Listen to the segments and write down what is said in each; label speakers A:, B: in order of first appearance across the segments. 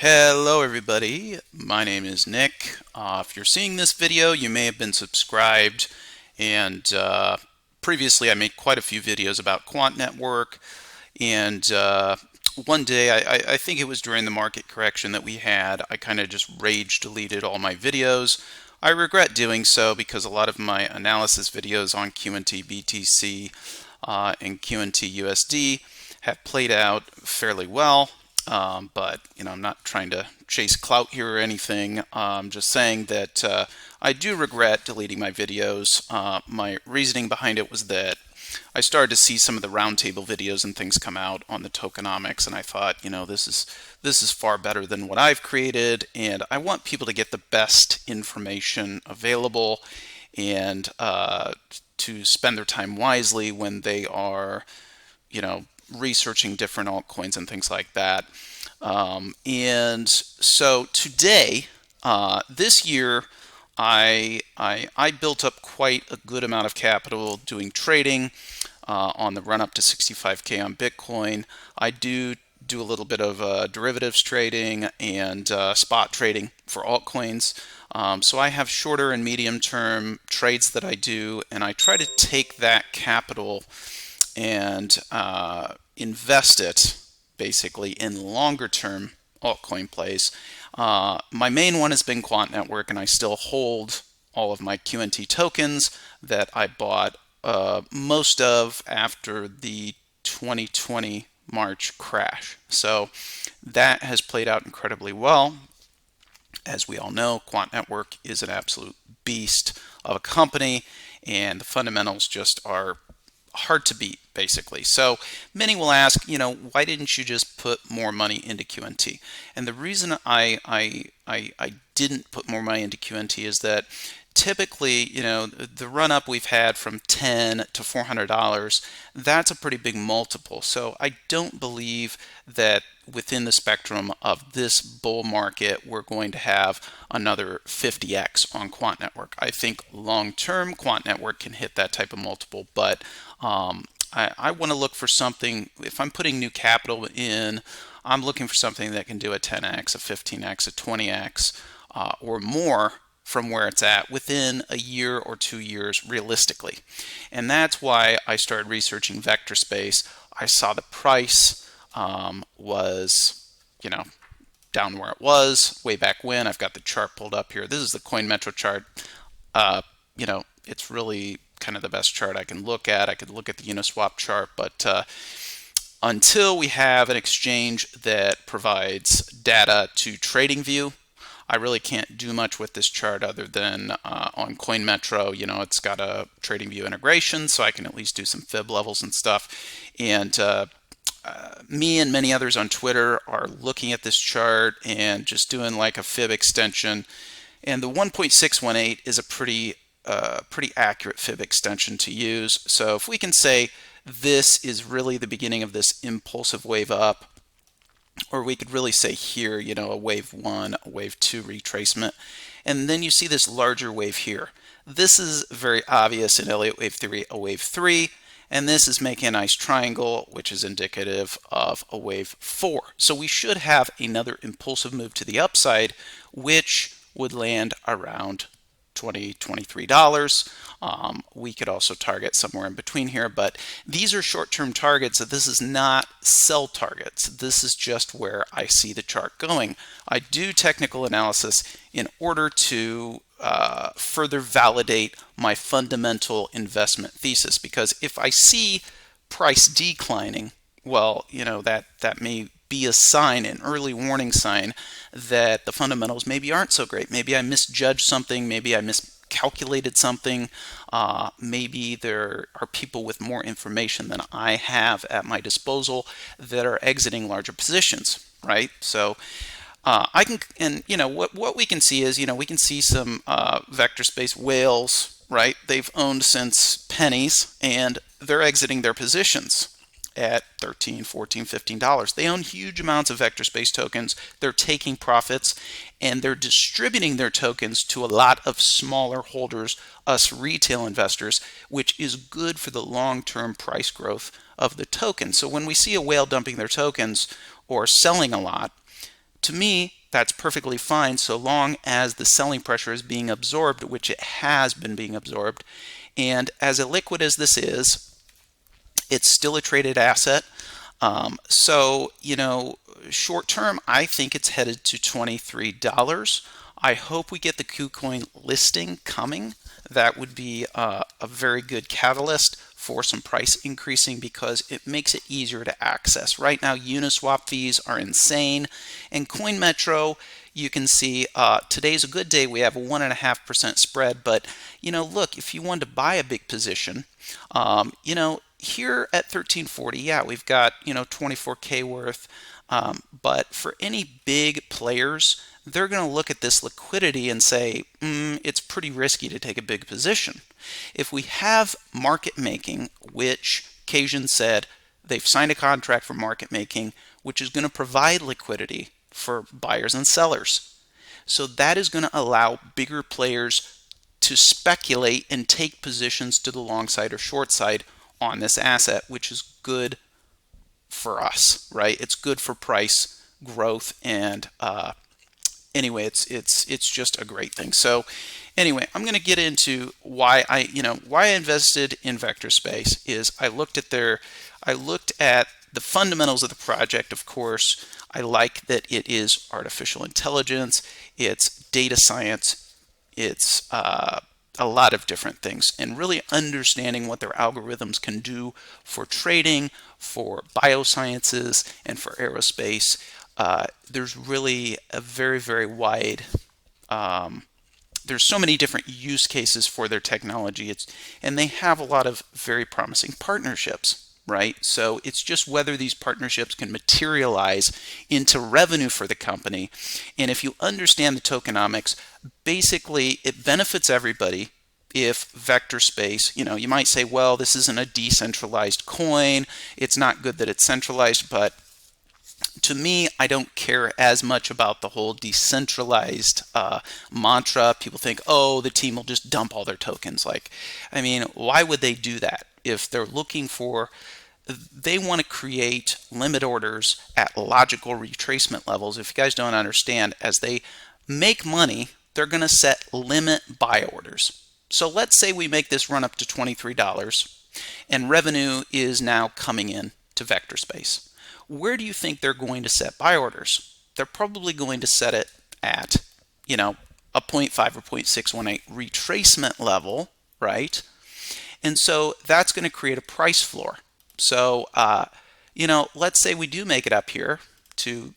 A: Hello everybody, my name is Nick. If you're seeing this video, you may have been subscribed, and previously I made quite a few videos about quant network, and one day, I think it was during the market correction that we had, I kind of just rage deleted all my videos. I regret doing so because a lot of my analysis videos on QNT BTC and QNT USD have played out fairly well. But I'm not trying to chase clout here or anything. I'm just saying that I do regret deleting my videos. My reasoning behind it was that I started to see some of the roundtable videos and things come out on the tokenomics, and I thought, this is far better than what I've created, and I want people to get the best information available and to spend their time wisely when they are, researching different altcoins and things like that. And so today, this year, I built up quite a good amount of capital doing trading on the run up to 65K on Bitcoin. I do a little bit of derivatives trading and spot trading for altcoins. So I have shorter and medium term trades that I do, and I try to take that capital and invest it basically in longer term altcoin plays. My main one has been Quant Network, and I still hold all of my QNT tokens that I bought most of after the 2020 March crash. So that has played out incredibly well. As we all know, Quant Network is an absolute beast of a company, and the fundamentals just are hard to beat, basically. So many will ask, why didn't you just put more money into QNT? And the reason I didn't put more money into QNT is that typically, the run up we've had from $10 to $400, that's a pretty big multiple. So I don't believe that within the spectrum of this bull market, we're going to have another 50x on Quant Network. I think long term, Quant Network can hit that type of multiple, but I want to look for something. If I'm putting new capital in, I'm looking for something that can do a 10x, a 15x, a 20x, or more from where it's at within a year or 2 years realistically. And that's why I started researching Vectorspace. I saw the price was, down where it was way back when. I've got the chart pulled up here. This is the Coin Metro chart. It's really kind of the best chart I can look at. I could look at the Uniswap chart, but until we have an exchange that provides data to TradingView, I really can't do much with this chart other than on Coin Metro, it's got a TradingView integration, so I can at least do some fib levels and stuff. And me and many others on Twitter are looking at this chart and just doing like a fib extension. And the 1.618 is a pretty accurate fib extension to use. So if we can say this is really the beginning of this impulsive wave up, or we could really say here, a wave 1, a wave 2 retracement, and then you see this larger wave here. This is very obvious in Elliott wave 3, a wave 3, and this is making a nice triangle, which is indicative of a wave 4. So we should have another impulsive move to the upside, which would land around $20, $23. We could also target somewhere in between here, but these are short-term targets. So this is not sell targets. This is just where I see the chart going. I do technical analysis in order to further validate my fundamental investment thesis, because if I see price declining, well, that may be a sign, an early warning sign that the fundamentals maybe aren't so great. Maybe I misjudged something. Maybe I miscalculated something. Maybe there are people with more information than I have at my disposal that are exiting larger positions, right? So I can, and what we can see is, we can see some Vectorspace whales, right? They've owned since pennies, and they're exiting their positions at $13, $14, $15. They own huge amounts of Vectorspace tokens. They're taking profits, and they're distributing their tokens to a lot of smaller holders, us retail investors, which is good for the long-term price growth of the token. So when we see a whale dumping their tokens or selling a lot, To me, that's perfectly fine so long as the selling pressure is being absorbed, which it has been being absorbed. And as illiquid as this is, it's still a traded asset. So, short term, I think it's headed to $23. I hope we get the KuCoin listing coming. That would be a very good catalyst for some price increasing because it makes it easier to access. Right now, Uniswap fees are insane. And CoinMetro, you can see today's a good day. We have a 1.5% spread. But, look, if you wanted to buy a big position, here at 1340, yeah, we've got 24K worth. But for any big players, they're going to look at this liquidity and say, it's pretty risky to take a big position. If we have market making, which Cajun said they've signed a contract for market making, which is going to provide liquidity for buyers and sellers. So that is going to allow bigger players to speculate and take positions to the long side or short side on this asset, which is good for us, right? It's good for price growth, and anyway, it's just a great thing. So anyway, I'm going to get into why I invested in Vectorspace. Is I looked at the fundamentals of the project. Of course, I like that it is artificial intelligence, it's data science, it's a lot of different things, and really understanding what their algorithms can do for trading, for biosciences, and for aerospace. There's really a very, very wide, there's so many different use cases for their technology. And they have a lot of very promising partnerships, right? So it's just whether these partnerships can materialize into revenue for the company. And if you understand the tokenomics, basically it benefits everybody. If Vectorspace, you might say, well, this isn't a decentralized coin. It's not good that it's centralized, but to me, I don't care as much about the whole decentralized mantra. People think, oh, the team will just dump all their tokens. Why would they do that? If they're looking for, they want to create limit orders at logical retracement levels. If you guys don't understand, as they make money, they're going to set limit buy orders. So let's say we make this run up to $23 and revenue is now coming in to Vectorspace. Where do you think they're going to set buy orders? They're probably going to set it at, a 0.5 or 0.618 retracement level, right? And so that's going to create a price floor. So, let's say we do make it up here to,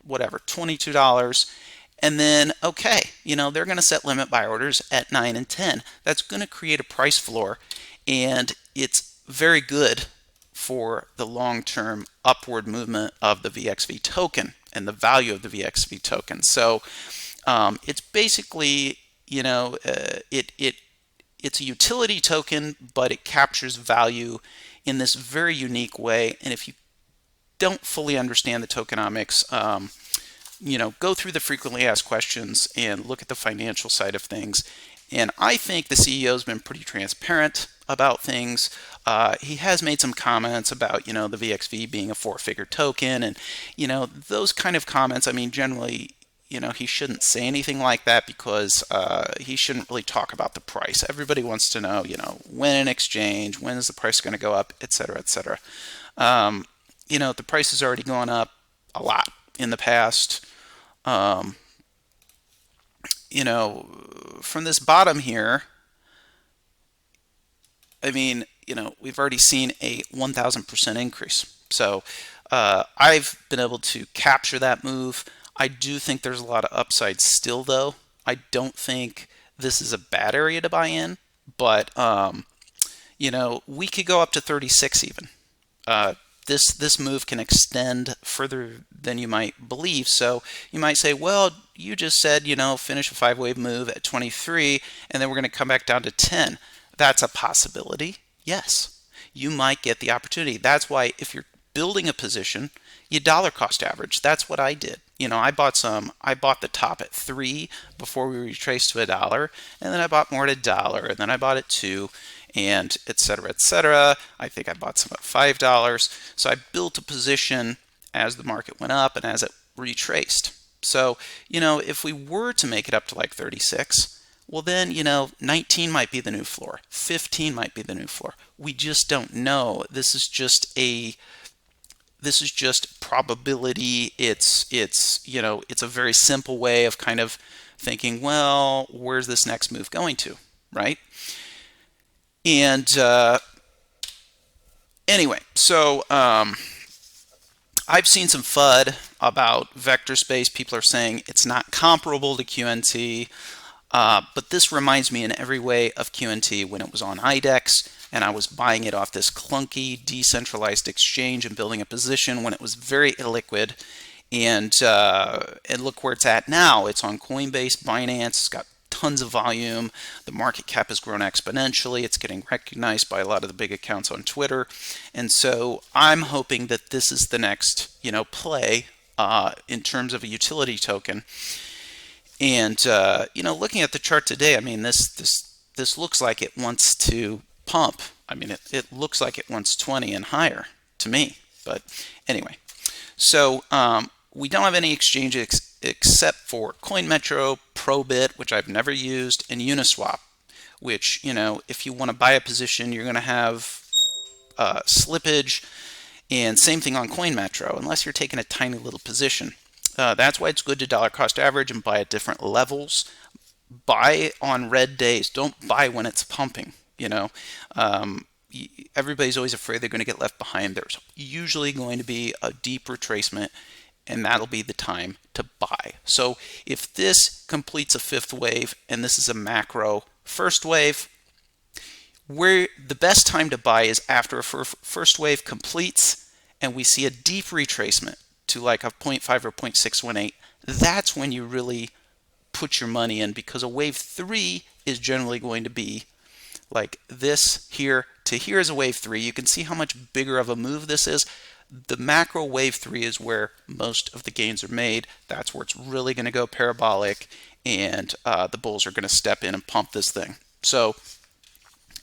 A: whatever, $22. And then, okay, they're going to set limit buy orders at 9 and 10. That's going to create a price floor, and it's very good for the long-term upward movement of the VXV token and the value of the VXV token. So it's basically, it's a utility token, but it captures value in this very unique way. And if you don't fully understand the tokenomics, go through the frequently asked questions and look at the financial side of things. And I think the CEO has been pretty transparent about things. He has made some comments about, the VXV being a four-figure token, and, those kind of comments. Generally, he shouldn't say anything like that because he shouldn't really talk about the price. Everybody wants to know, when an exchange, when is the price going to go up, et cetera, et cetera. The price has already gone up a lot in the past. From this bottom here, we've already seen a 1,000% increase. So I've been able to capture that move. I do think there's a lot of upside still, though. I don't think this is a bad area to buy in, but we could go up to 36 even. This move can extend further than you might believe. So you might say, well, you just said, finish a 5-wave move at 23, and then we're going to come back down to 10. That's a possibility. Yes, you might get the opportunity. That's why if you're building a position, you dollar cost average. That's what I did. I bought the top at 3 before we retraced to $1, and then I bought more at $1, and then I bought at 2, and et cetera, et cetera. I think I bought some at $5. So I built a position as the market went up and as it retraced. So, if we were to make it up to like 36, well then, 19 might be the new floor. 15 might be the new floor. We just don't know. This is just probability. It's a very simple way of kind of thinking, well, where's this next move going to, right? And anyway, so I've seen some FUD about Vectorspace. People are saying it's not comparable to QNT, but this reminds me in every way of QNT when it was on IDEX and I was buying it off this clunky decentralized exchange and building a position when it was very illiquid. And look where it's at now. It's on Coinbase, Binance. It's got tons of volume. The market cap has grown exponentially. It's getting recognized by a lot of the big accounts on Twitter. And so I'm hoping that this is the next, play in terms of a utility token. And looking at the chart today, I mean, this looks like it wants to pump. I mean, it looks like it wants 20 and higher to me. But anyway, so we don't have any exchanges except for CoinMetro, Probit, which I've never used, and Uniswap, which, if you want to buy a position, you're going to have slippage, and same thing on CoinMetro, unless you're taking a tiny little position. That's why it's good to dollar cost average and buy at different levels. Buy on red days. Don't buy when it's pumping. Everybody's always afraid they're going to get left behind. There's usually going to be a deep retracement, and that'll be the time to buy. So if this completes a fifth wave, and this is a macro first wave, where the best time to buy is after a first wave completes and we see a deep retracement to like a 0.5 or 0.618. That's when you really put your money in, because a wave 3 is generally going to be like this here to here is a wave 3. You can see how much bigger of a move this is. The macro wave 3 is where most of the gains are made. That's where it's really going to go parabolic, and the bulls are going to step in and pump this thing. So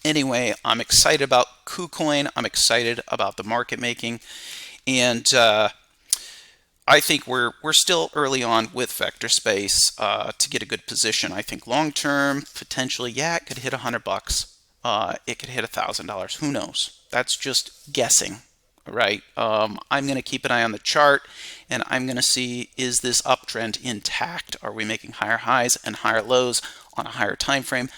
A: anyway, I'm excited about KuCoin. I'm excited about the market making, and I think we're still early on with Vectorspace to get a good position. I think long term, potentially, yeah, it could hit $100. It could hit $1,000. Who knows? That's just guessing, right? I'm going to keep an eye on the chart, and I'm going to see, is this uptrend intact? Are we making higher highs and higher lows on a higher time frame?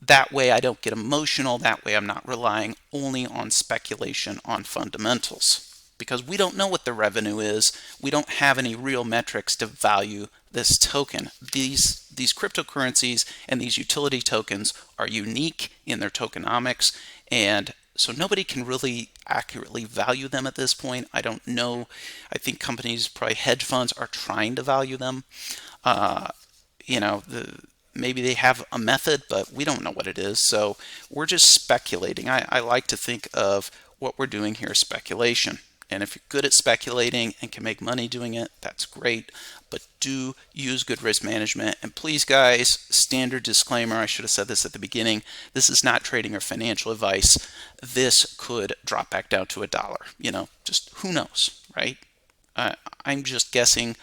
A: That way I don't get emotional. That way I'm not relying only on speculation on fundamentals, because we don't know what the revenue is. We don't have any real metrics to value this token. These cryptocurrencies and these utility tokens are unique in their tokenomics, and so nobody can really accurately value them at this point. I don't know. I think companies, probably hedge funds, are trying to value them. Maybe they have a method, but we don't know what it is. So we're just speculating. I like to think of what we're doing here as speculation. And if you're good at speculating and can make money doing it, that's great. But do use good risk management. And please, guys, standard disclaimer, I should have said this at the beginning, this is not trading or financial advice. This could drop back down to $1. Just who knows, right? I'm just guessing.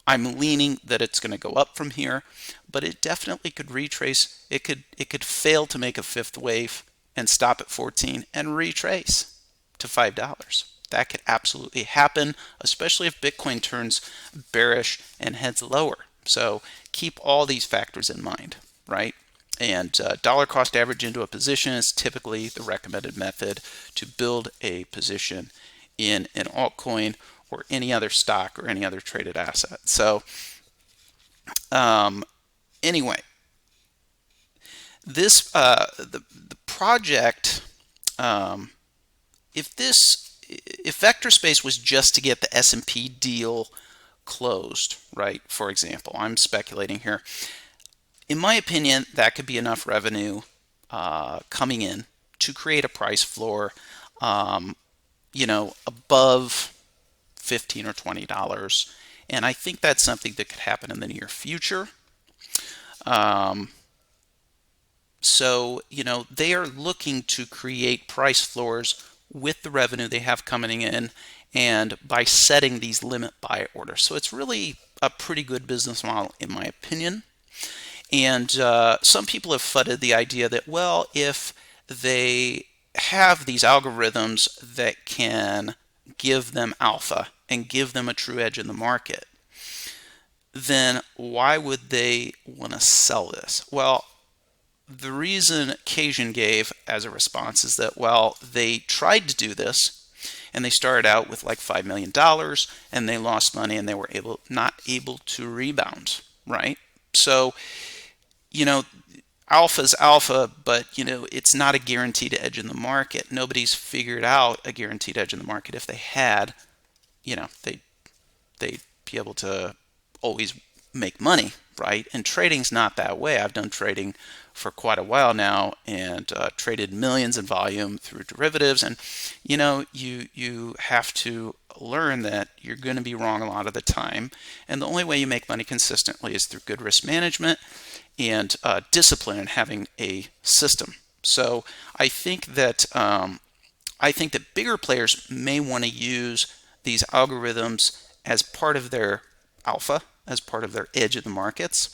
A: I'm leaning that it's going to go up from here, but it definitely could retrace. It could fail to make a fifth wave and stop at 14 and retrace to $5. That could absolutely happen, especially if Bitcoin turns bearish and heads lower. So keep all these factors in mind, right? And dollar cost average into a position is typically the recommended method to build a position in an altcoin or any other stock or any other traded asset. So anyway, this the project, if Vectorspace was just to get the S&P deal closed, right? For example, I'm speculating here. In my opinion, that could be enough revenue coming in to create a price floor, above $15 or $20, and I think that's something that could happen in the near future. So they are looking to create price floors with the revenue they have coming in, and by setting these limit buy orders. So it's really a pretty good business model in my opinion. And some people have fudded the idea that, well, if they have these algorithms that can give them alpha and give them a true edge in the market, then why would they want to sell this? Well, the reason Cajun gave as a response is that, well, they tried to do this and they started out with like $5 million and they lost money and they were not able to rebound, right? So, alpha's alpha, but it's not a guaranteed edge in the market. Nobody's figured out a guaranteed edge in the market. If they had, they'd be able to always make money, right? And trading's not that way. I've done trading for quite a while now and traded millions in volume through derivatives. And you have to learn that you're going to be wrong a lot of the time. And the only way you make money consistently is through good risk management and discipline and having a system. So I think that bigger players may want to use these algorithms as part of their alpha, as part of their edge in the markets,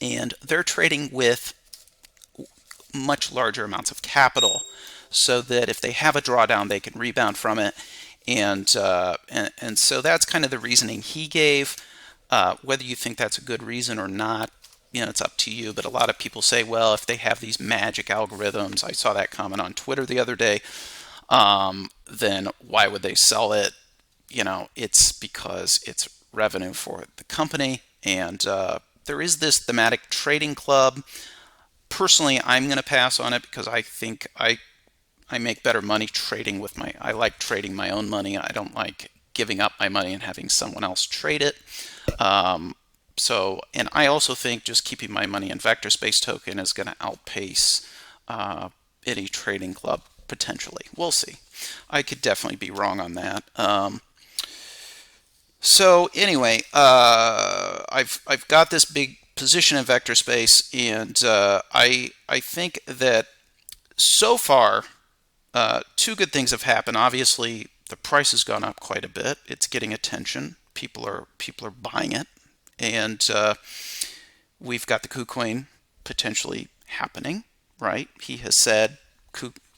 A: and they're trading with much larger amounts of capital, so that if they have a drawdown, they can rebound from it. And so that's kind of the reasoning he gave. Whether you think that's a good reason or not, it's up to you. But a lot of people say, well, if they have these magic algorithms, I saw that comment on Twitter the other day, then why would they sell it? It's because it's revenue for the company. And there is this thematic trading club. Personally, I'm going to pass on it because I think I make better money trading with I like trading my own money. I don't like giving up my money and having someone else trade it. And I also think just keeping my money in Vectorspace token is going to outpace any trading club potentially. We'll see. I could definitely be wrong on that. So anyway, I've got this big position in Vectorspace, and I think that so far two good things have happened. Obviously, the price has gone up quite a bit. It's getting attention. People are buying it, and we've got the KuCoin potentially happening. Right? He has said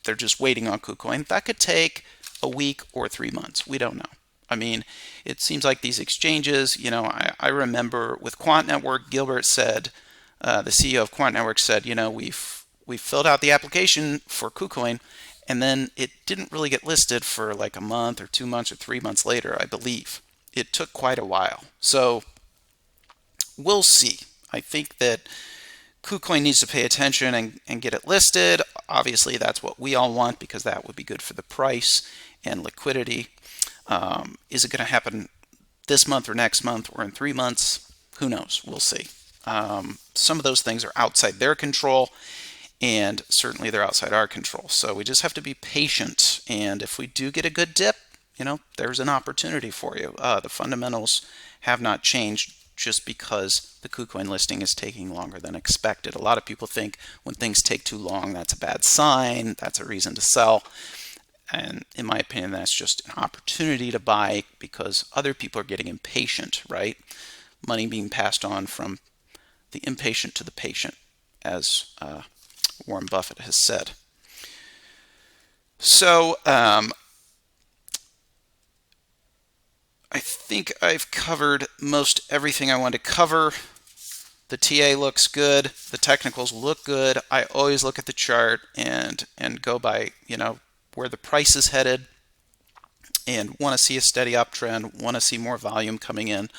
A: they're just waiting on KuCoin. That could take a week or 3 months. We don't know. I mean, it seems like these exchanges, I remember with Quant Network, Gilbert said, the CEO of Quant Network said, we've filled out the application for KuCoin, and then it didn't really get listed for like a month or 2 months or 3 months later, I believe. It took quite a while. So we'll see. I think that KuCoin needs to pay attention and get it listed. Obviously, that's what we all want because that would be good for the price and liquidity. Is it going to happen this month or next month or in 3 months? Who knows? We'll see. Some of those things are outside their control, and certainly they're outside our control. So we just have to be patient. And if we do get a good dip, there's an opportunity for you. The fundamentals have not changed just because the KuCoin listing is taking longer than expected. A lot of people think when things take too long, that's a bad sign. That's a reason to sell. And in my opinion, that's just an opportunity to buy because other people are getting impatient, right? Money being passed on from the impatient to the patient, as Warren Buffett has said. So I think I've covered most everything I wanted to cover. The TA looks good. The technicals look good. I always look at the chart and go by, where the price is headed and want to see a steady uptrend, want to see more volume coming in.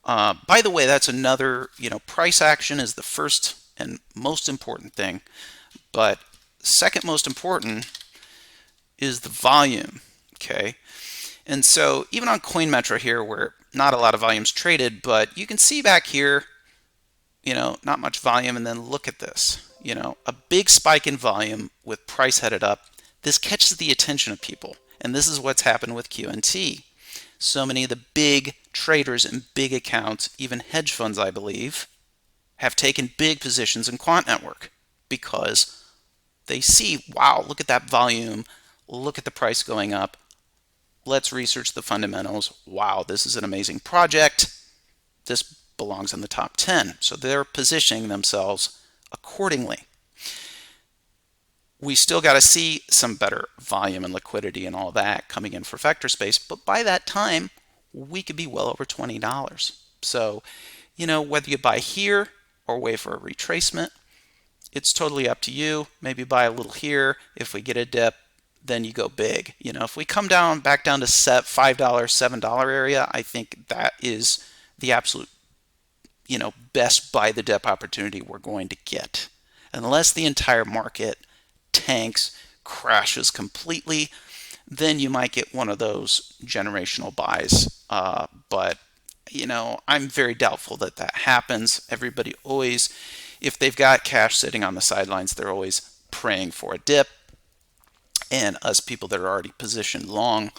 A: By the way, that's another, price action is the first and most important thing, but second most important is the volume, okay? And so even on CoinMetra here, where not a lot of volume's traded, but you can see back here, not much volume, and then look at this, a big spike in volume with price headed up. This catches the attention of people, and this is what's happened with QNT. So many of the big traders and big accounts, even hedge funds, I believe, have taken big positions in Quant Network because they see, wow, look at that volume, look at the price going up. let's research the fundamentals. Wow, this is an amazing project. This belongs in the top 10. So they're positioning themselves accordingly. We still got to see some better volume and liquidity and all that coming in for Vectorspace, but by that time, we could be well over $20. So, whether you buy here or wait for a retracement, it's totally up to you. Maybe buy a little here. If we get a dip, then you go big. If we come back down to $5, $7 area, I think that is the absolute, best buy the dip opportunity we're going to get. Unless the entire market tanks, crashes completely, then you might get one of those generational buys. But I'm very doubtful that that happens. Everybody always, if they've got cash sitting on the sidelines, they're always praying for a dip. And us people that are already positioned long,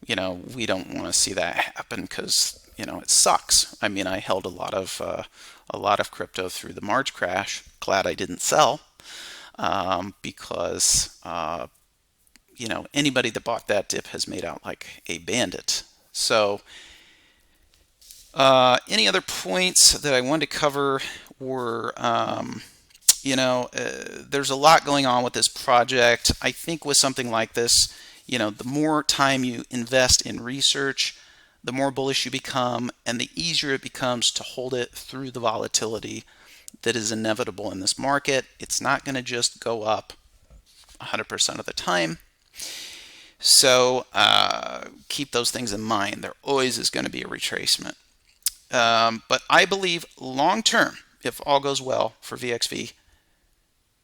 A: we don't want to see that happen because it sucks. I mean, I held a lot of crypto through the March crash. Glad I didn't sell. Because anybody that bought that dip has made out like a bandit. So any other points that I wanted to cover were, there's a lot going on with this project. I think with something like this, the more time you invest in research, the more bullish you become, and the easier it becomes to hold it through the volatility that is inevitable in this market. It's not going to just go up 100% of the time. So keep those things in mind. There always is going to be a retracement. But I believe long term, if all goes well for VXV,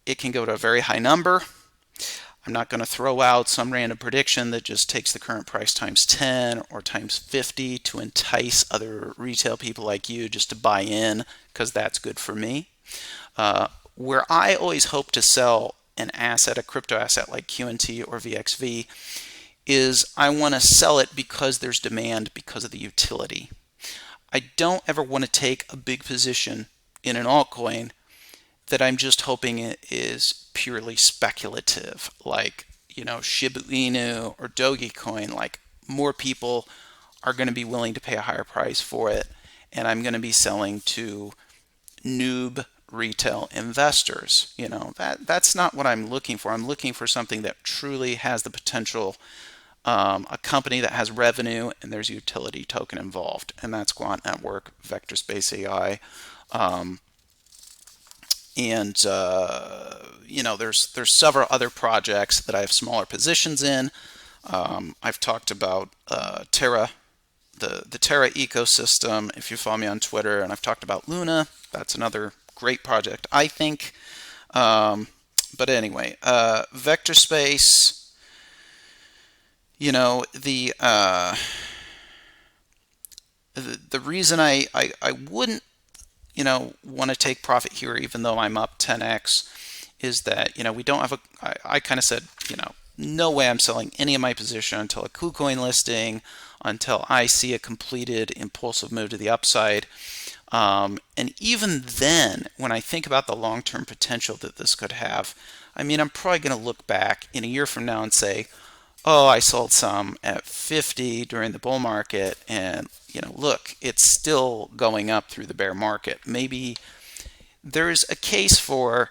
A: it can go to a very high number. I'm not going to throw out some random prediction that just takes the current price times 10 or times 50 to entice other retail people like you just to buy in, because that's good for me. Where I always hope to sell an asset, a crypto asset like QNT or VXV, is I want to sell it because there's demand, because of the utility. I don't ever want to take a big position in an altcoin that I'm just hoping it is purely speculative, like Shiba Inu or Dogecoin. Like, more people are going to be willing to pay a higher price for it, and I'm going to be selling to noob retail investors. That's not what I'm looking for. I'm looking for something that truly has the potential, a company that has revenue and there's a utility token involved, and that's Quant Network, Vectorspace AI. There's several other projects that I have smaller positions in. I've talked about Terra, the Terra ecosystem, if you follow me on Twitter, and I've talked about Luna. That's another great project, I think. But anyway, Vectorspace, the reason I wouldn't want to take profit here, even though I'm up 10x, is that we don't have I kind of said no way I'm selling any of my position until a KuCoin listing, until I see a completed impulsive move to the upside. And even then, when I think about the long-term potential that this could have, I mean, I'm probably going to look back in a year from now and say, oh, I sold some at 50 during the bull market, and look, it's still going up through the bear market. Maybe there's a case for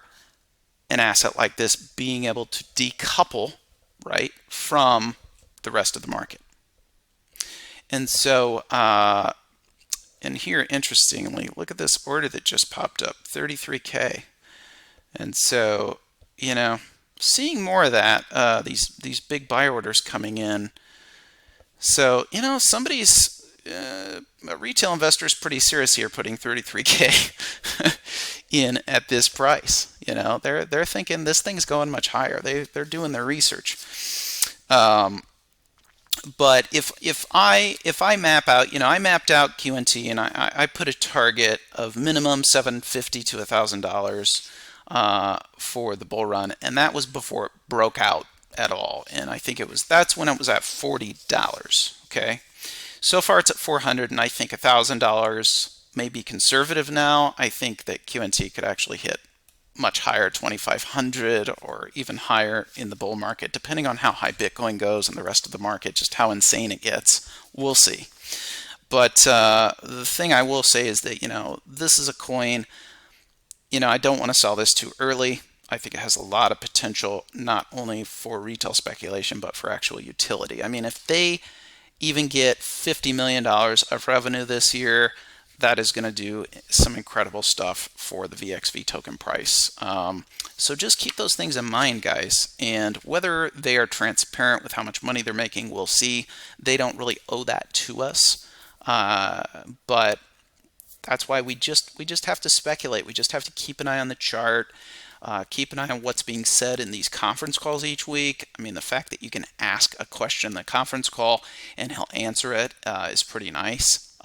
A: an asset like this being able to decouple, right, from the rest of the market. And so, and here, interestingly, look at this order that just popped up, 33K. And so, seeing more of that, these big buy orders coming in. So, somebody's a retail investor is pretty serious here, putting 33K in at this price. They're thinking this thing's going much higher. They're doing their research. But if I map out, I mapped out QNT, and I put a target of minimum $750 to $1,000 for the bull run, and that was before it broke out at all. And I think that's when it was at $40. Okay, so far it's at $400, and I think $1,000 may be conservative now. I think that QNT could actually hit much higher, 2,500 or even higher in the bull market, depending on how high Bitcoin goes and the rest of the market, just how insane it gets. We'll see. But the thing I will say is that, this is a coin, I don't want to sell this too early. I think it has a lot of potential, not only for retail speculation, but for actual utility. I mean, if they even get $50 million of revenue this year, that is going to do some incredible stuff for the VXV token price. So just keep those things in mind, guys. And whether they are transparent with how much money they're making, we'll see. They don't really owe that to us. But that's why we just have to speculate. We just have to keep an eye on the chart, keep an eye on what's being said in these conference calls each week. I mean, the fact that you can ask a question in the conference call and he'll answer it is pretty nice.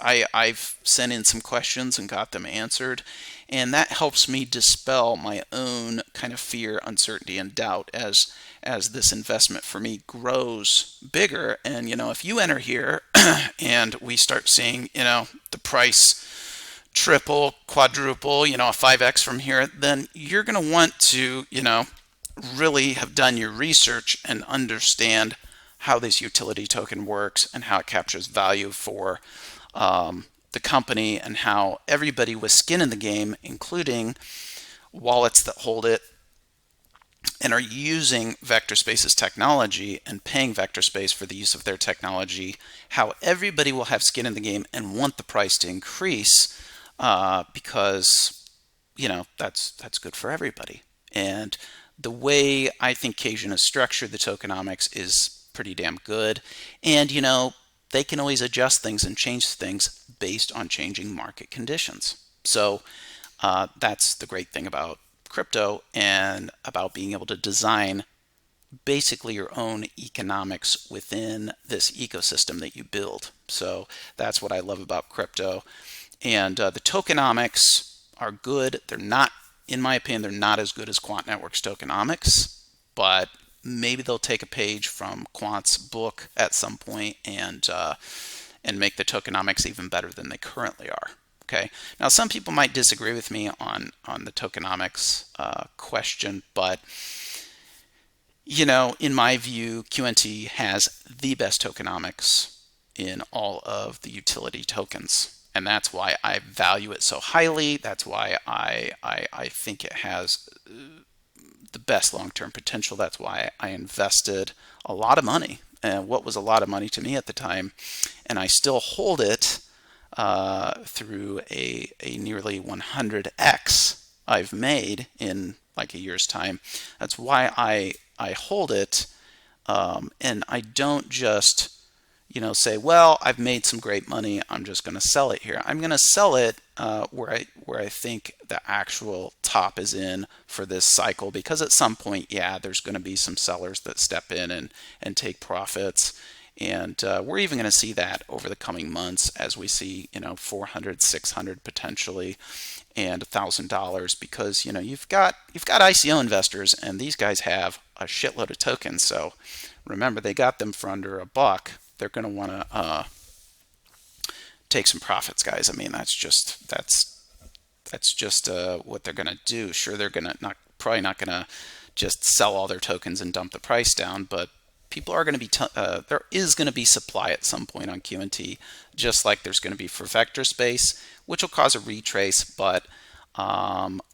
A: I've sent in some questions and got them answered, and that helps me dispel my own kind of fear, uncertainty, and doubt as this investment for me grows bigger. And if you enter here and we start seeing the price triple, quadruple, a 5x from here, then you're going to want to really have done your research and understand how this utility token works and how it captures value for the company, and how everybody with skin in the game, including wallets that hold it and are using Vectorspace's technology and paying Vectorspace for the use of their technology, how everybody will have skin in the game and want the price to increase because that's good for everybody. And the way I think Cajun has structured the tokenomics is pretty damn good. And they can always adjust things and change things based on changing market conditions. So that's the great thing about crypto and about being able to design basically your own economics within this ecosystem that you build. So that's what I love about crypto. And the tokenomics are good. They're not, in my opinion, they're not as good as Quant Network's tokenomics, but maybe they'll take a page from Quant's book at some point and make the tokenomics even better than they currently are. Okay. Now, some people might disagree with me on the tokenomics question, but in my view, QNT has the best tokenomics in all of the utility tokens. And that's why I value it so highly. That's why I think it has the best long-term potential. That's why I invested a lot of money, and what was a lot of money to me at the time, and I still hold it through a nearly 100x I've made in like a year's time. That's why I hold it, and I don't just say, well, I've made some great money, I'm just going to sell it here. I'm going to sell it where I think the actual top is in for this cycle, because at some point, yeah, there's going to be some sellers that step in and take profits. And we're even going to see that over the coming months as we see, 400, 600 potentially, and $1,000, because you've got ICO investors, and these guys have a shitload of tokens. So remember, they got them for under $1. They're going to want to take some profits, guys. I mean, that's just what they're going to do. Sure, they're going to probably not going to just sell all their tokens and dump the price down, but people are going to be there is going to be supply at some point on QNT, just like there's going to be for Vectorspace, which will cause a retrace. But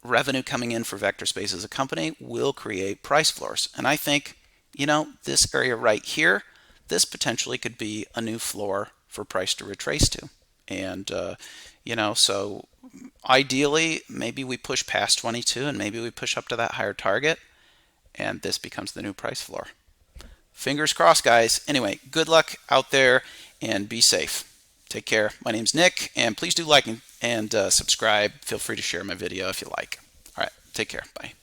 A: revenue coming in for Vectorspace as a company will create price floors, and I think this area right here, this potentially could be a new floor for price to retrace to. And so ideally, maybe we push past 22 and maybe we push up to that higher target, and this becomes the new price floor. Fingers crossed, guys. Anyway, good luck out there and be safe. Take care. My name's Nick, and please do like and subscribe. Feel free to share my video if you like. All right, take care. Bye.